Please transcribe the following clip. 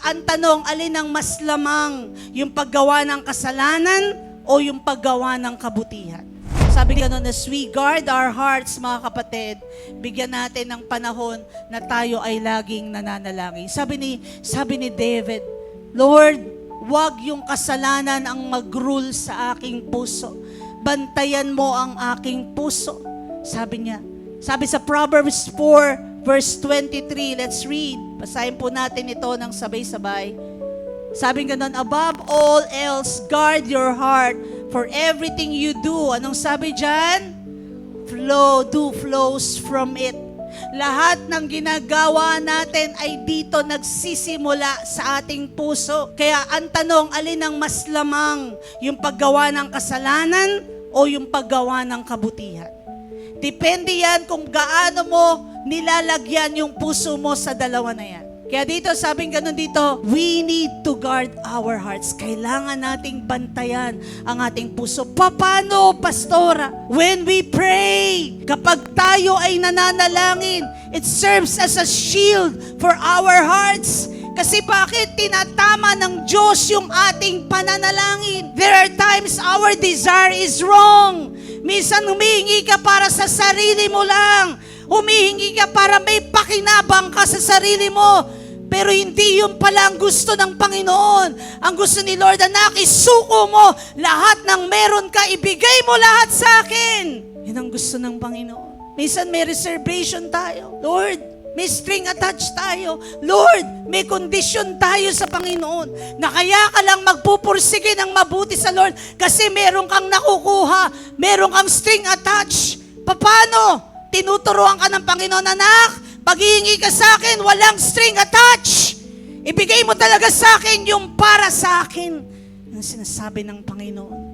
ang tanong, alin ang mas lamang? Yung paggawa ng kasalanan o yung paggawa ng kabutihan? Sabi gano'n, as we guard our hearts, mga kapatid, bigyan natin ng panahon na tayo ay laging nananalangin. Sabi ni David, Lord, wag yung kasalanan ang mag-rule sa aking puso. Bantayan mo ang aking puso. Sabi sa Proverbs 4, verse 23, let's read. Basahin po natin ito ng sabay-sabay. Sabi gano'n, above all else, guard your heart, for everything you do. Anong sabi dyan? Flows from it. Lahat ng ginagawa natin ay dito nagsisimula sa ating puso. Kaya ang tanong, alin ang mas lamang? Yung paggawa ng kasalanan o yung paggawa ng kabutihan? Depende yan kung gaano mo nilalagyan yung puso mo sa dalawa na yan. Kaya dito, sabing ganun dito, we need to guard our hearts. Kailangan nating bantayan ang ating puso. Paano, pastora? When we pray, kapag tayo ay nananalangin, it serves as a shield for our hearts. Kasi bakit tinatama ng Diyos yung ating pananalangin? There are times our desire is wrong. Minsan humihingi ka para sa sarili mo lang. Humihingi ka para may pakinabang ka sa sarili mo. Pero hindi yun pala ang gusto ng Panginoon. Ang gusto ni Lord, anak, isuko mo. Lahat ng meron ka, ibigay mo lahat sa akin. Yun ang gusto ng Panginoon. Minsan may reservation tayo. Lord, may string attached tayo. Lord, may condition tayo sa Panginoon. Na kaya ka lang magpupursige ng mabuti sa Lord kasi meron kang nakukuha. Meron kang string attached. Paano? Tinuturuan ka ng Panginoon, anak, pag-iingi ka sa akin, walang string attached. Ibigay mo talaga sa akin yung para sa akin. Yung sinasabi ng Panginoon.